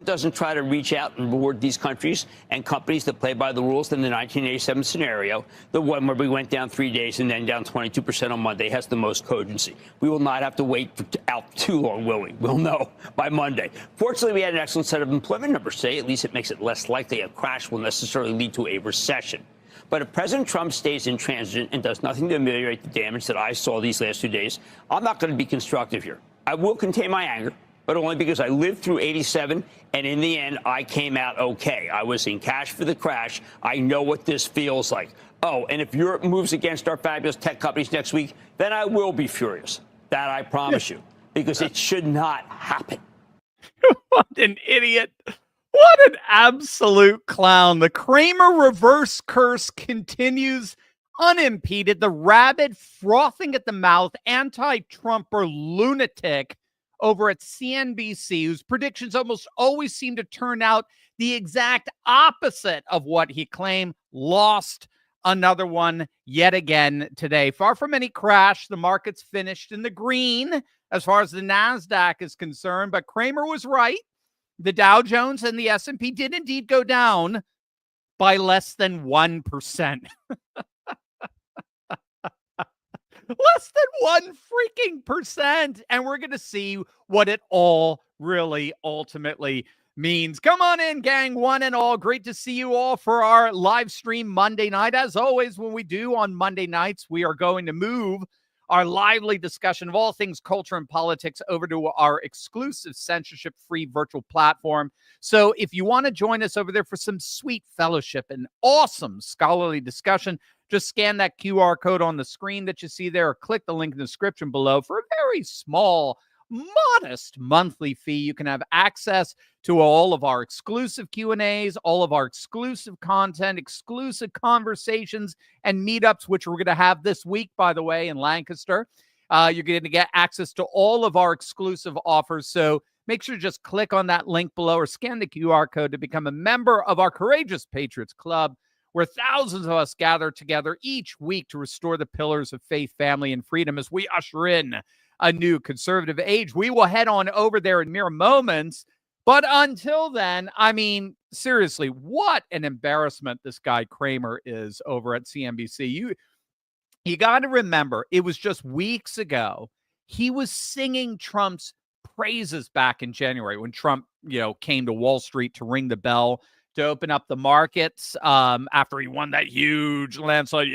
doesn't try to reach out and reward these countries and companies that play by the rules in the 1987 scenario, the one where we went down 3 days and then down 22% on Monday, has the most cogency. We will not have to wait out too long, will we? We'll know by Monday. Fortunately, we had an excellent set of employment numbers today. At least it makes it less likely a crash will necessarily lead to a recession. But if President Trump stays intransigent and does nothing to ameliorate the damage that I saw these last 2 days, I'm not going to be constructive here. I will contain my anger, but only because I lived through 87, and in the end, I came out okay. I was in cash for the crash. I know what this feels like. Oh, and if Europe moves against our fabulous tech companies next week, then I will be furious. That I promise you, because it should not happen. What an idiot. What an absolute clown. The Cramer reverse curse continues unimpeded. The rabid, frothing at the mouth, anti-Trumper lunatic over at CNBC, whose predictions almost always seem to turn out the exact opposite of what he claimed, lost another one yet again today. Far from any crash, the market's finished in the green as far as the NASDAQ is concerned, but Cramer was right. The Dow Jones and the S&P did indeed go down by less than 1%. Less than 1 freaking percent. And we're going to see what it all really ultimately means. Come on in, gang, one and all. Great to see you all for our live stream Monday night. As always, when we do on Monday nights, we are going to move our lively discussion of all things culture and politics over to our exclusive censorship-free virtual platform. So if you want to join us over there for some sweet fellowship and awesome scholarly discussion, just scan that QR code on the screen that you see there, or click the link in the description below. For a very small, modest monthly fee, you can have access to all of our exclusive Q&As, all of our exclusive content, exclusive conversations, and meetups, which we're going to have this week, by the way, in Lancaster. You're going to get access to all of our exclusive offers. So make sure to just click on that link below or scan the QR code to become a member of our Courageous Patriots Club, where thousands of us gather together each week to restore the pillars of faith, family, and freedom as we usher in a new conservative age. We will head on over there in mere moments. But until then, I mean, seriously, what an embarrassment this guy Cramer is over at CNBC. You got to remember, it was just weeks ago, he was singing Trump's praises back in January when Trump, came to Wall Street to ring the bell to open up the markets after he won that huge landslide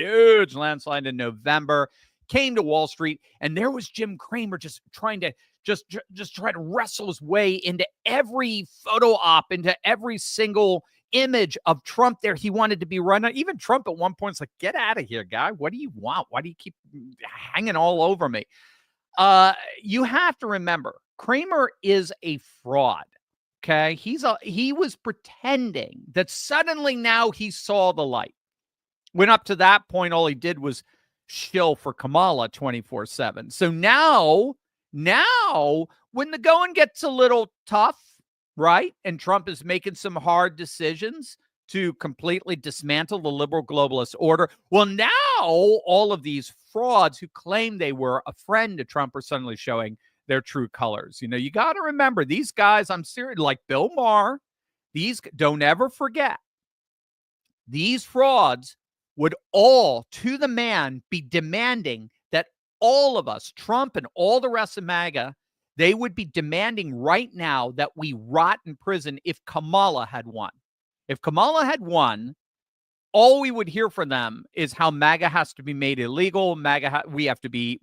in November, came to Wall Street, and there was Jim Cramer just trying to try to wrestle his way into every photo op, into every single image of Trump there. He wanted to be run. Even Trump at one point is like, get out of here, guy. What do you want? Why do you keep hanging all over me? You have to remember, Cramer is a fraud. Okay, he was pretending that suddenly now he saw the light. When up to that point, all he did was shill for Kamala 24/7. So now, when the going gets a little tough, right, and Trump is making some hard decisions to completely dismantle the liberal globalist order, well, now all of these frauds who claim they were a friend to Trump are suddenly showing their true colors. You got to remember, these guys, I'm serious, like Bill Maher, don't ever forget, these frauds would all, to the man, be demanding that all of us, Trump and all the rest of MAGA, they would be demanding right now that we rot in prison if Kamala had won. If Kamala had won, all we would hear from them is how MAGA has to be made illegal. We have to be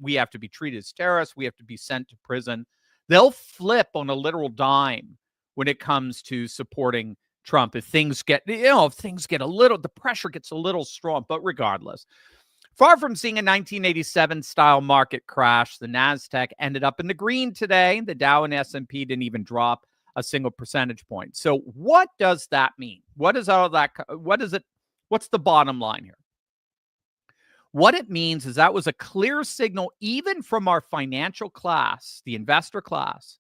treated as terrorists. We have to be sent to prison. They'll flip on a literal dime when it comes to supporting Trump. If things get the pressure gets a little strong. But regardless, far from seeing a 1987 style market crash, the NASDAQ ended up in the green today. The Dow and S&P didn't even drop a single percentage point. So what does that mean? What is all that? What is it? What's the bottom line here? What it means is that was a clear signal, even from our financial class, the investor class,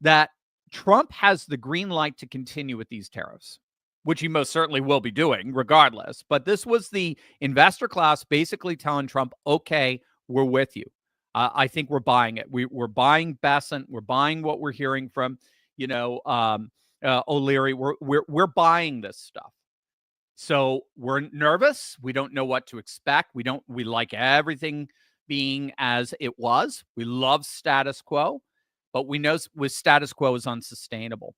that Trump has the green light to continue with these tariffs, which he most certainly will be doing regardless. But this was the investor class basically telling Trump, okay, we're with you. I think we're buying it. We're buying Besant. We're buying what we're hearing from, O'Leary, we're buying this stuff. So we're nervous. We don't know what to expect. We like everything being as it was. We love status quo, but we know with status quo is unsustainable.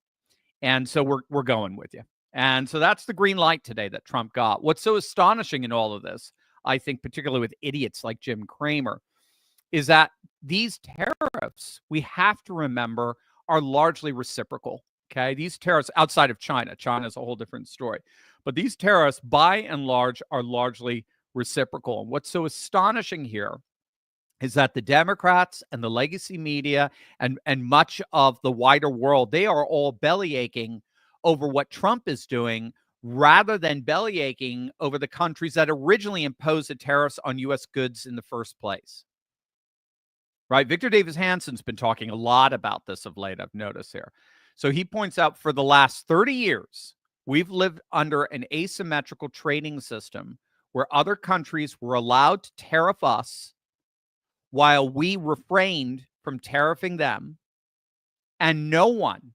And so we're going with you. And so that's the green light today that Trump got. What's so astonishing in all of this, I think, particularly with idiots like Jim Cramer, is that these tariffs, we have to remember, are largely reciprocal. Okay. These tariffs outside of China, China's a whole different story. But these tariffs, by and large, are largely reciprocal. And what's so astonishing here is that the Democrats and the legacy media and much of the wider world, they are all bellyaching over what Trump is doing rather than bellyaching over the countries that originally imposed the tariffs on U.S. goods in the first place. Right? Victor Davis Hanson's been talking a lot about this of late, I've noticed here. So he points out for the last 30 years, we've lived under an asymmetrical trading system where other countries were allowed to tariff us while we refrained from tariffing them. And no one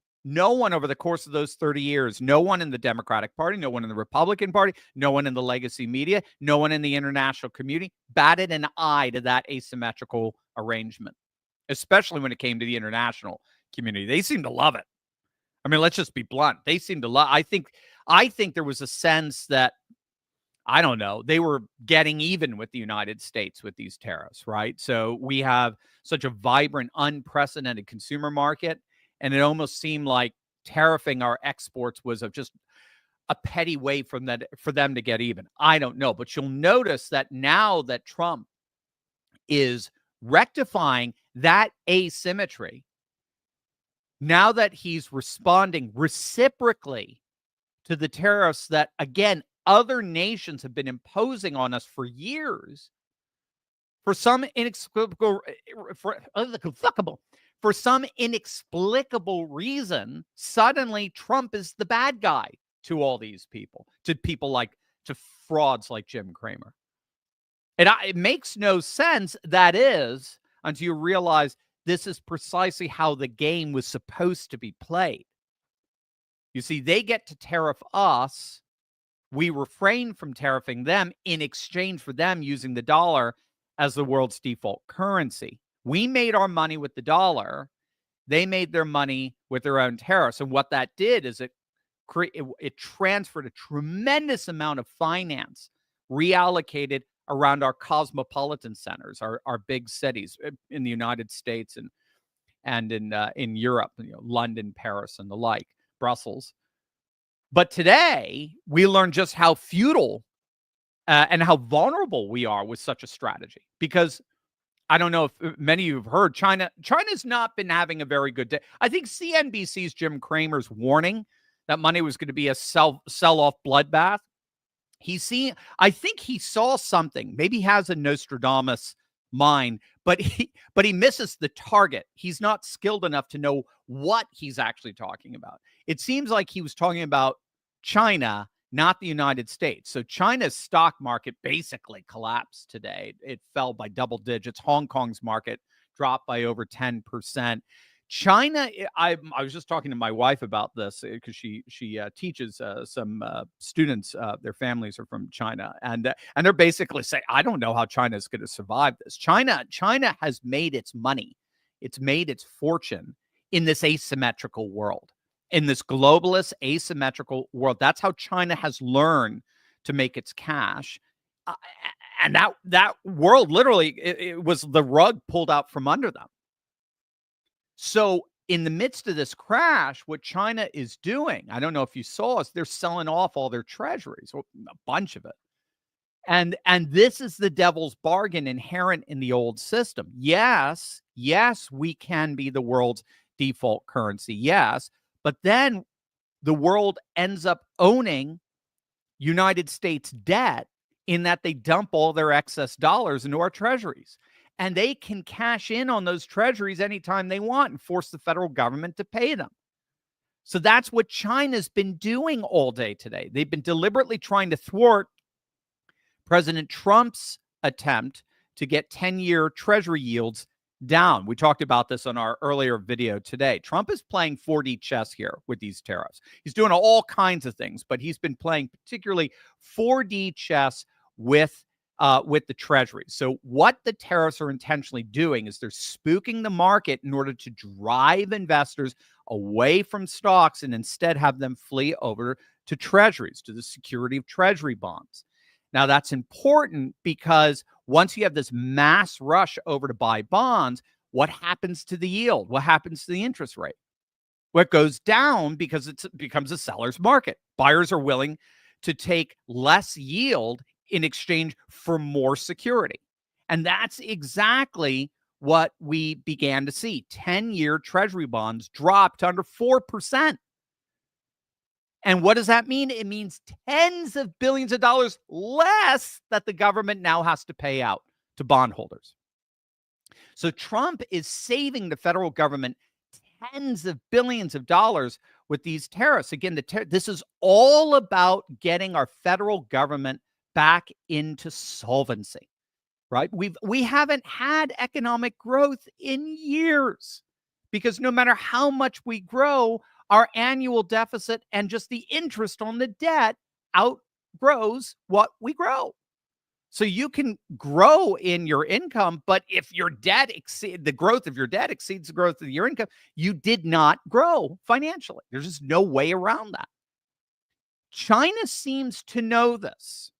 over the course of those 30 years, no one in the Democratic Party, no one in the Republican Party, no one in the legacy media, no one in the international community batted an eye to that asymmetrical arrangement, especially when it came to the international community. They seem to love it. I mean, let's just be blunt. They seem to love. I think there was a sense that, I don't know, they were getting even with the United States with these tariffs, right? So we have such a vibrant, unprecedented consumer market, and it almost seemed like tariffing our exports was just a petty way for them to get even. I don't know, but you'll notice that now that Trump is rectifying that asymmetry, now that he's responding reciprocally to the tariffs that, again, other nations have been imposing on us for years, for some inexplicable reason, suddenly Trump is the bad guy to all these people, to frauds like Jim Cramer. It makes no sense, that is, until you realize this is precisely how the game was supposed to be played. You see, they get to tariff us. We refrain from tariffing them in exchange for them using the dollar as the world's default currency. We made our money with the dollar. They made their money with their own tariffs. And what that did is it transferred a tremendous amount of finance, reallocated around our cosmopolitan centers, our big cities in the United States and in Europe, London, Paris, and the like, Brussels. But today, we learn just how futile and how vulnerable we are with such a strategy. Because I don't know if many of you have heard, China's not been having a very good day. I think CNBC's Jim Cramer's warning that money was going to be a sell-off bloodbath. I think he saw something. Maybe he has a Nostradamus mind, but he misses the target. He's not skilled enough to know what he's actually talking about. It seems like he was talking about China, not the United States. So China's stock market basically collapsed today. It fell by double digits. Hong Kong's market dropped by over 10%. China, I was just talking to my wife about this because she teaches some students. Their families are from China, and they're basically saying, I don't know how China is going to survive this. China has made its money. It's made its fortune in this asymmetrical world, in this globalist asymmetrical world. That's how China has learned to make its cash. And that world, literally, it was the rug pulled out from under them. So in the midst of this crash, what China is doing, I don't know if you saw us, they're selling off all their treasuries, a bunch of it. And this is the devil's bargain inherent in the old system. Yes, we can be the world's default currency. Yes, but then the world ends up owning United States debt in that they dump all their excess dollars into our treasuries. And they can cash in on those treasuries anytime they want and force the federal government to pay them. So that's what China's been doing all day today. They've been deliberately trying to thwart President Trump's attempt to get 10-year treasury yields down. We talked about this on our earlier video today. Trump is playing 4D chess here with these tariffs. He's doing all kinds of things, but he's been playing particularly 4D chess with the Treasury. So what the tariffs are intentionally doing is they're spooking the market in order to drive investors away from stocks and instead have them flee over to Treasuries, to the security of Treasury bonds. Now, that's important because once you have this mass rush over to buy bonds, what happens to the yield? What happens to the interest rate? Well, it goes down because it becomes a seller's market. Buyers are willing to take less yield in exchange for more security. And that's exactly what we began to see. 10-year Treasury bonds dropped to under 4%. And what does that mean? It means tens of billions of dollars less that the government now has to pay out to bondholders. So Trump is saving the federal government tens of billions of dollars with these tariffs. Again, this is all about getting our federal government back into solvency, right? We haven't had economic growth in years because no matter how much we grow, our annual deficit and just the interest on the debt outgrows what we grow. So you can grow in your income, but if your debt the growth of your debt exceeds the growth of your income, you did not grow financially. There's just no way around that. China seems to know this.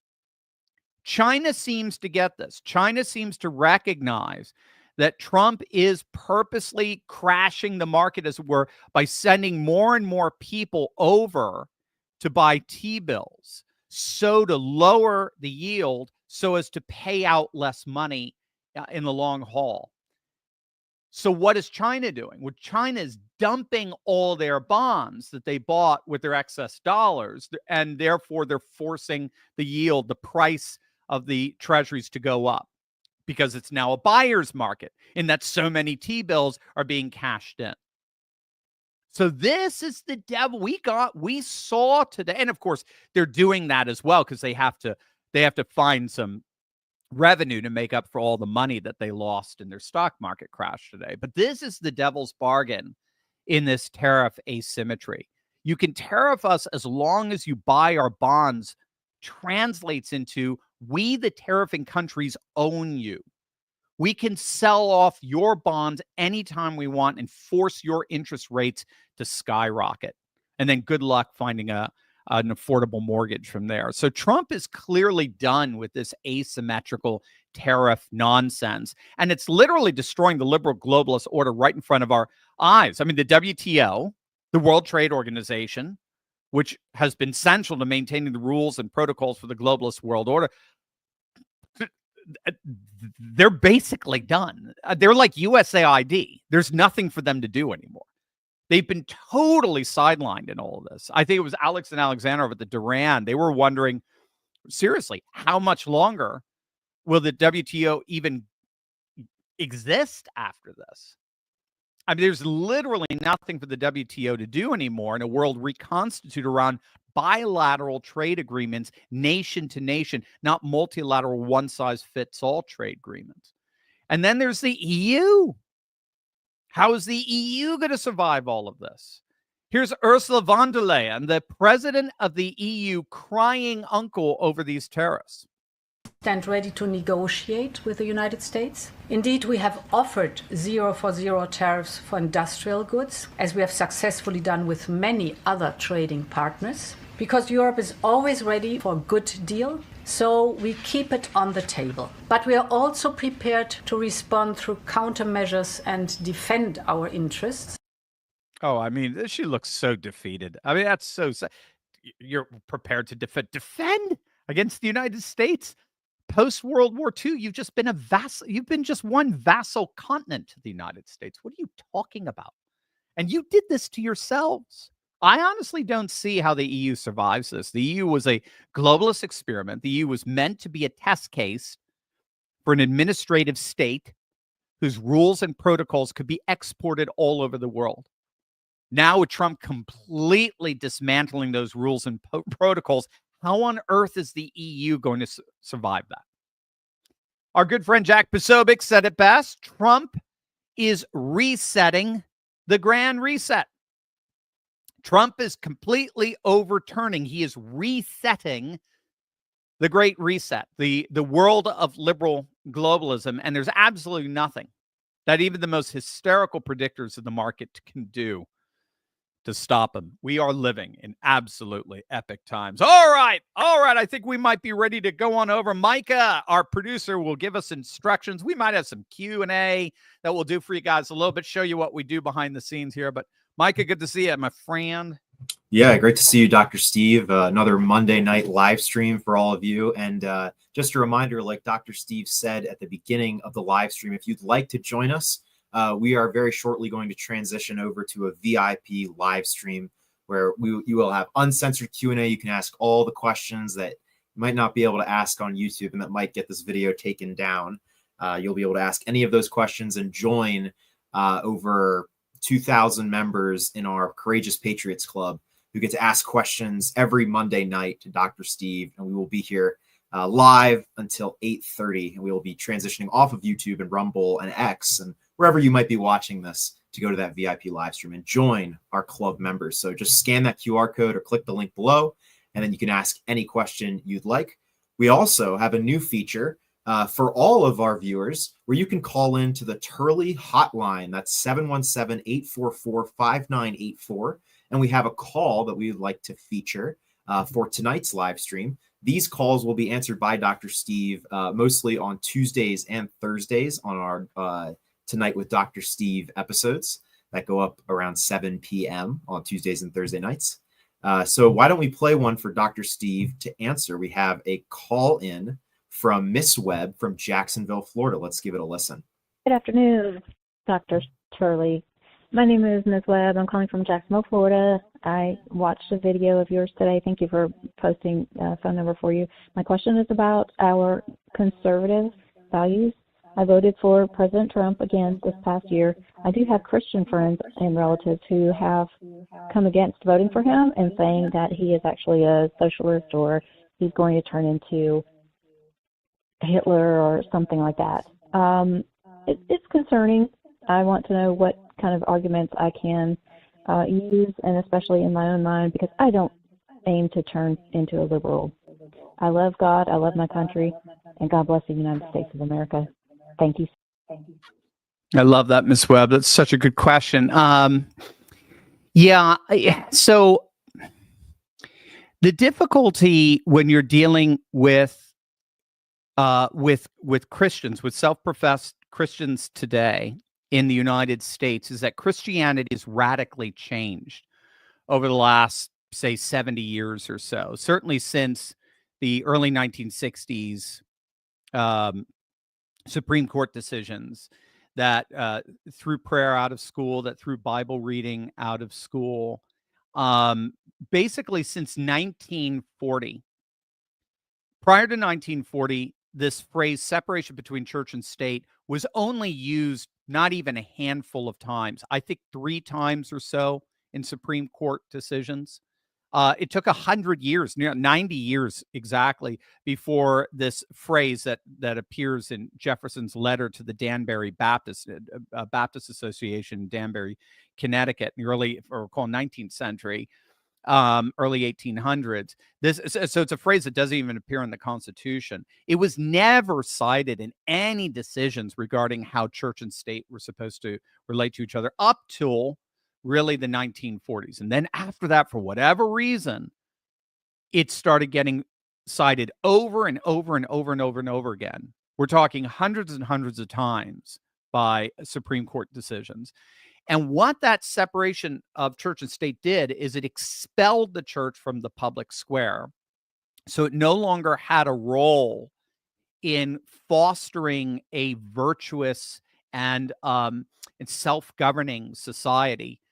China seems to get this. China seems to recognize that Trump is purposely crashing the market, as it were, by sending more and more people over to buy T-bills, so to lower the yield, so as to pay out less money in the long haul. So what is China doing? Well, China is dumping all their bonds that they bought with their excess dollars, and therefore they're forcing the yield, the price of the treasuries to go up, because it's now a buyer's market in that so many T-bills are being cashed in. So this is the devil we saw today. And of course, they're doing that as well because they have to find some revenue to make up for all the money that they lost in their stock market crash today. But this is the devil's bargain in this tariff asymmetry. You can tariff us as long as you buy our bonds translates into we, the tariffing countries, own you. We can sell off your bonds anytime we want and force your interest rates to skyrocket. And then good luck finding an affordable mortgage from there. So Trump is clearly done with this asymmetrical tariff nonsense. And it's literally destroying the liberal globalist order right in front of our eyes. I mean, the WTO, the World Trade Organization, which has been central to maintaining the rules and protocols for the globalist world order, they're basically done. They're like USAID. There's nothing for them to do anymore. They've been totally sidelined in all of this. I think it was Alex and Alexander over at the Duran. They were wondering, seriously, how much longer will the WTO even exist after this? I mean, there's literally nothing for the WTO to do anymore in a world reconstituted around bilateral trade agreements, nation to nation, not multilateral one-size-fits-all trade agreements. And then there's the EU. How is the EU going to survive all of this? Here's Ursula von der Leyen, the president of the EU, crying uncle over these tariffs. Stand ready to negotiate with the United States. Indeed, we have offered 0 for 0 tariffs for industrial goods, as we have successfully done with many other trading partners, because Europe is always ready for a good deal, so we keep it on the table. But we are also prepared to respond through countermeasures and defend our interests. Oh, I mean, she looks so defeated. I mean, that's so sad. You're prepared to defend against the United States? Post-World War II, you've just been a vassal. You've been just one vassal continent to the United States. What are you talking about? And you did this to yourselves. I honestly don't see how the EU survives this. The EU was a globalist experiment. The EU was meant to be a test case for an administrative state whose rules and protocols could be exported all over the world. Now, with Trump completely dismantling those rules and protocols, how on earth is the EU going to survive that? Our good friend Jack Posobiec said it best. Trump is resetting the Grand Reset. Trump is completely overturning. He is resetting the Great Reset, the world of liberal globalism. And there's absolutely nothing that even the most hysterical predictors of the market can do to stop him. We are living in absolutely epic times. All right. I think we might be ready to go on over. Micah, our producer, will give us instructions. We might have some Q&A that we'll do for you guys a little bit, show you what we do behind the scenes here. But Micah, good to see you, my friend. Yeah, great to see you, Dr. Steve. Another Monday night live stream for all of you. And just a reminder, like Dr. Steve said at the beginning of the live stream, if you'd like to join us, we are very shortly going to transition over to a VIP live stream where you will have uncensored Q&A. You can ask all the questions that you might not be able to ask on YouTube and that might get this video taken down. You'll be able to ask any of those questions and join over 2,000 members in our Courageous Patriots Club who get to ask questions every Monday night to Dr. Steve. And we will be here live until 8:30. And we will be transitioning off of YouTube and Rumble and X and wherever you might be watching this to go to that VIP live stream and join our club members. So just scan that QR code or click the link below, and then you can ask any question you'd like. We also have a new feature for all of our viewers where you can call in to the Turley hotline. That's 717-844-5984. And we have a call that we would like to feature for tonight's live stream. These calls will be answered by Dr. Steve mostly on Tuesdays and Thursdays on our Tonight with Dr. Steve episodes that go up around 7 p.m. on Tuesdays and Thursday nights. So why don't we play one for Dr. Steve to answer? We have a call in from Miss Webb from Jacksonville, Florida. Let's give it a listen. Good afternoon, Dr. Turley. My name is Ms. Webb. I'm calling from Jacksonville, Florida. I watched a video of yours today. Thank you for posting a phone number for you. My question is about our conservative values. I voted for President Trump again this past year. I do have Christian friends and relatives who have come against voting for him and saying that he is actually a socialist or he's going to turn into Hitler or something like that. It's concerning. I want to know what kind of arguments I can use, and especially in my own mind, because I don't aim to turn into a liberal. I love God, I love my country, and God bless the United States of America. Thank you. I love that, Ms. Webb. That's such a good question. So the difficulty when you're dealing with Christians, with self-professed Christians today in the United States, is that Christianity has radically changed over the last, say, 70 years or so. Certainly since the early 1960s Supreme Court decisions that threw prayer out of school, that threw Bible reading out of school. Basically since 1940. Prior to 1940, this phrase separation between church and state was only used not even a handful of times. I think 3 times or so in Supreme Court decisions. It took 100 years, 90 years exactly, before this phrase that appears in Jefferson's letter to the Danbury Baptist Association in Danbury, Connecticut, in the early, if I recall, 19th century, early 1800s. So it's a phrase that doesn't even appear in the Constitution. It was never cited in any decisions regarding how church and state were supposed to relate to each other up till really the 1940s. And then after that, for whatever reason, it started getting cited over and over and over and over and over again. We're talking hundreds and hundreds of times by Supreme Court decisions. And what that separation of church and state did is it expelled the church from the public square. So it no longer had a role in fostering a virtuous and self-governing society.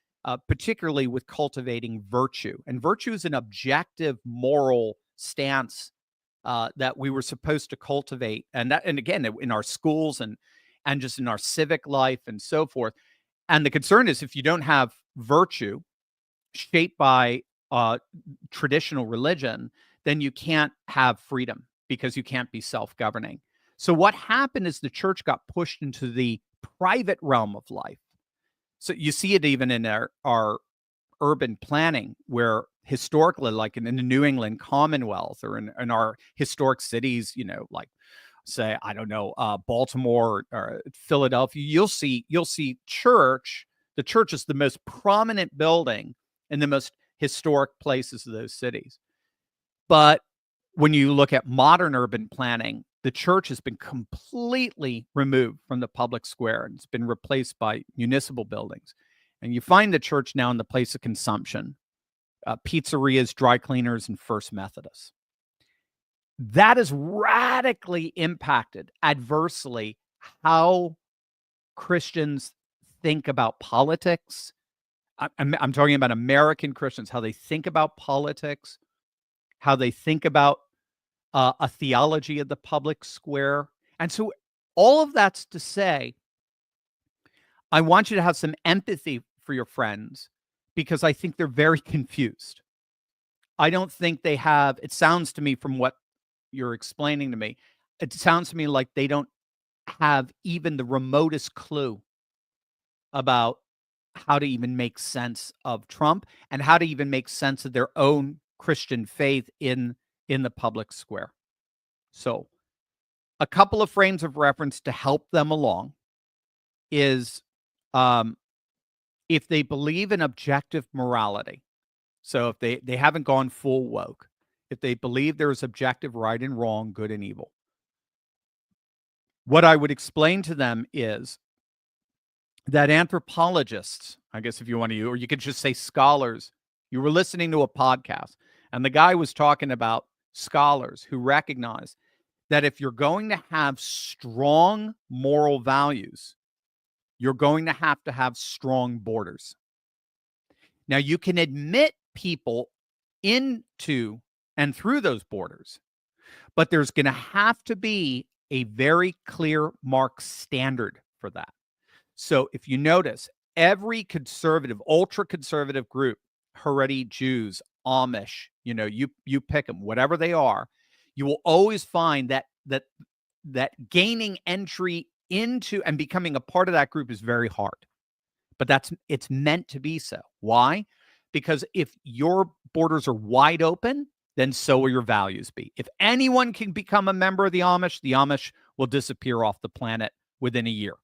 Particularly with cultivating virtue. And virtue is an objective moral stance that we were supposed to cultivate. And again, in our schools and just in our civic life and so forth. And the concern is if you don't have virtue shaped by traditional religion, then you can't have freedom because you can't be self-governing. So what happened is the church got pushed into the private realm of life. So you see it even in our urban planning, where historically, like in the New England Commonwealth or in our historic cities, like say, I don't know, Baltimore or Philadelphia, you'll see church. The church is the most prominent building in the most historic places of those cities. But when you look at modern urban planning, the church has been completely removed from the public square and it's been replaced by municipal buildings. And you find the church now in the place of consumption, pizzerias, dry cleaners, and First Methodists. That has radically impacted adversely how Christians think about politics. I'm talking about American Christians, how they think about politics, how they think about a theology of the public square. And so all of that's to say, I want you to have some empathy for your friends because I think they're very confused. I don't think they have, it sounds to me from what you're explaining to me, it sounds to me like they don't have even the remotest clue about how to even make sense of Trump and how to even make sense of their own Christian faith in the public square. So a couple of frames of reference to help them along is if they believe in objective morality. So if they haven't gone full woke, if they believe there is objective right and wrong, good and evil, what I would explain to them is that anthropologists, I guess if you want to, or you could just say scholars, you were listening to a podcast and the guy was talking about scholars who recognize that if you're going to have strong moral values, you're going to have strong borders. Now, you can admit people into and through those borders, but there's going to have to be a very clear mark standard for that. So if you notice, every conservative, ultra-conservative group, Haredi Jews, Amish, you pick them, whatever they are, you will always find that gaining entry into and becoming a part of that group is very hard. But it's meant to be so. Why? Because if your borders are wide open, then so will your values be. If anyone can become a member of the Amish will disappear off the planet within a year.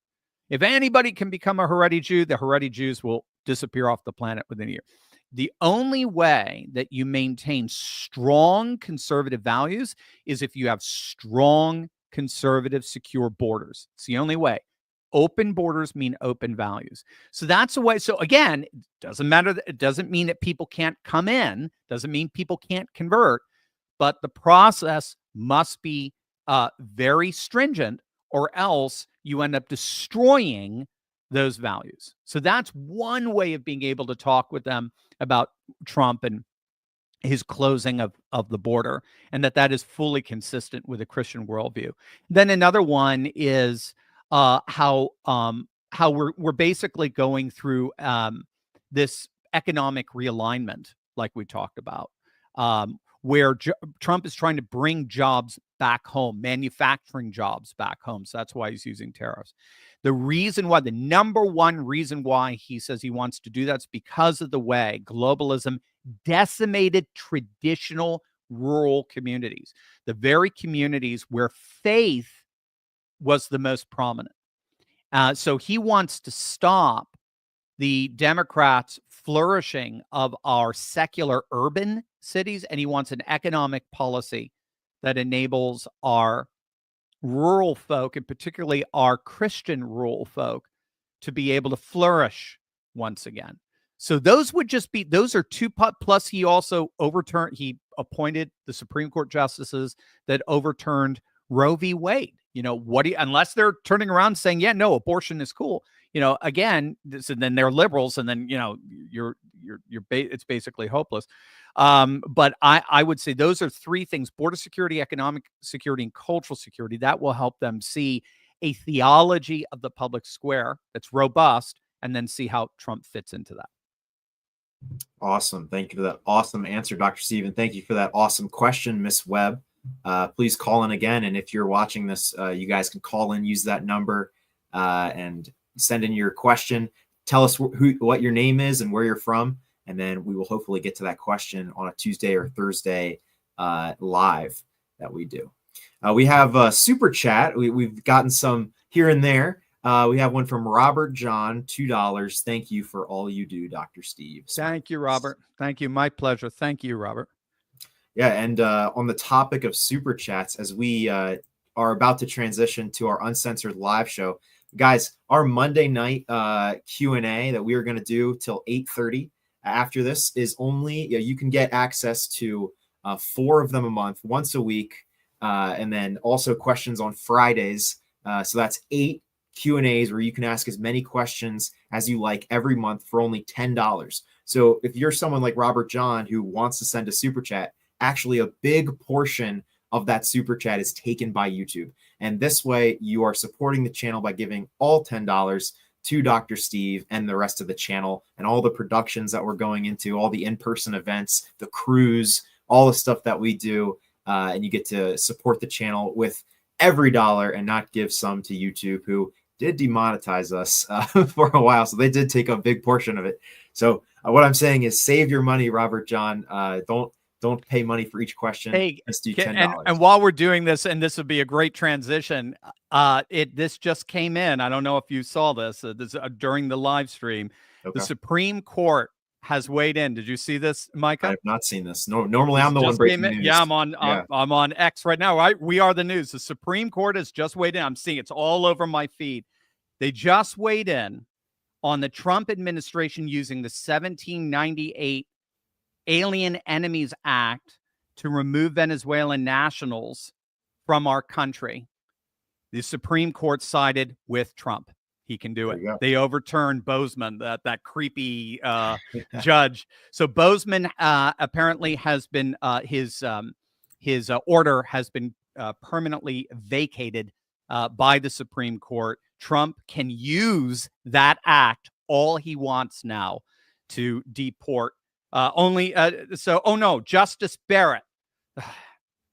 If anybody can become a Haredi Jew, the Haredi Jews will disappear off the planet within a year. The only way that you maintain strong conservative values is if you have strong conservative secure borders. It's the only way. Open borders mean open values. So that's the way. So again, it doesn't matter. It doesn't mean that people can't come in. Doesn't mean people can't convert. But the process must be very stringent, or else you end up destroying those values. So that's one way of being able to talk with them about Trump and his closing of the border, and that is fully consistent with a Christian worldview. Then another one is how we're basically going through this economic realignment, like we talked about, where Trump is trying to bring jobs back home, manufacturing jobs back home. So that's why he's using tariffs. The number one reason why he says he wants to do that is because of the way globalism decimated traditional rural communities, the very communities where faith was the most prominent. So he wants to stop the Democrats' flourishing of our secular urban cities, and he wants an economic policy that enables our rural folk, and particularly our Christian rural folk, to be able to flourish once again. So those are two, plus he also he appointed the Supreme Court justices that overturned Roe v. Wade. Unless they're turning around saying, yeah, no, abortion is cool. Again, then they're liberals, and then, it's basically hopeless. But I would say those are three things: border security, economic security, and cultural security. That will help them see a theology of the public square that's robust, and then see how Trump fits into that. Awesome. Thank you for that awesome answer, Dr. Steve. And thank you for that awesome question, Miss Webb. Please call in again. And if you're watching this, you guys can call in, use that number. and send in your question. Tell us what your name is and where you're from, and then we will hopefully get to that question on a Tuesday or Thursday live that we do. We have a super chat. We've gotten some here and there. We have one from Robert John, $2. Thank you for all you do, Dr. Steve. Thank you, Robert. Thank you. My pleasure. Thank you, Robert. Yeah, and on the topic of super chats, as we are about to transition to our uncensored live show, guys, our Monday night Q&A that we are going to do till 8:30 after this is only, you can get access to 4 of them a month, once a week, and then also questions on Fridays. So that's 8 Q&As where you can ask as many questions as you like every month for only $10. So if you're someone like Robert John who wants to send a super chat, actually a big portion of that super chat is taken by YouTube. And this way you are supporting the channel by giving all $10 to Dr. Steve and the rest of the channel and all the productions that we're going into, all the in-person events, the cruise, all the stuff that we do. And you get to support the channel with every dollar and not give some to YouTube, who did demonetize us for a while. So they did take a big portion of it. So what I'm saying is save your money, Robert John. Don't pay money for each question. Hey, just do $10. And while we're doing this, and this would be a great transition, this just came in. I don't know if you saw this, during the live stream. Okay. The Supreme Court has weighed in. Did you see this, Micah? I have not seen this. No, normally I'm the one breaking news. Yeah, I'm on X right now. Right, we are the news. The Supreme Court has just weighed in. I'm seeing it's all over my feed. They just weighed in on the Trump administration using the 1798 Alien Enemies Act to remove Venezuelan nationals from our country. The Supreme Court sided with Trump. He can do it. They overturned Bozeman, that creepy judge. So Bozeman apparently has been his order has been permanently vacated by the Supreme Court. Trump can use that act all he wants now to deport. Justice Barrett.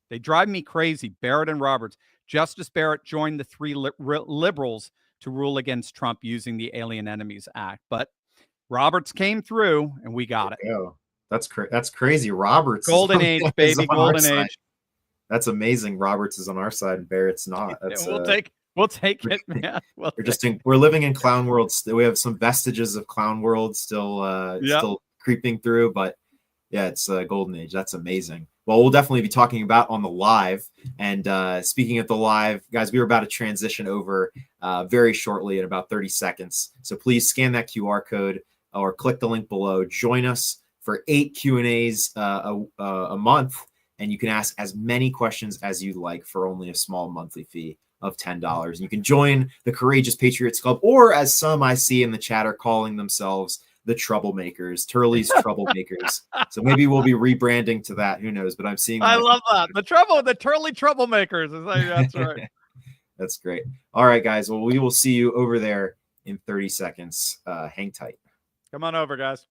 They drive me crazy. Barrett and Roberts. Justice Barrett joined the 3 liberals to rule against Trump using the Alien Enemies Act. But Roberts came through, and we got it. Oh, that's crazy. Roberts. Golden age, baby. Golden age. That's amazing. Roberts is on our side, and Barrett's not. That's, we'll take it, man. We're living in clown world. We have some vestiges of clown world still creeping through, but yeah, it's a golden age. That's amazing. Well, we'll definitely be talking about on the live. And speaking of the live, guys, we were about to transition over very shortly in about 30 seconds. So please scan that QR code or click the link below. Join us for 8 Q&As a month, and you can ask as many questions as you like for only a small monthly fee of $10. And you can join the Courageous Patriots Club, or as some I see in the chat are calling themselves, the Troublemakers, Turley's Troublemakers. So maybe we'll be rebranding to that. Who knows? But I'm seeing. I love that. The Turley Troublemakers. That's right. That's great. All right, guys. Well, we will see you over there in 30 seconds. Hang tight. Come on over, guys.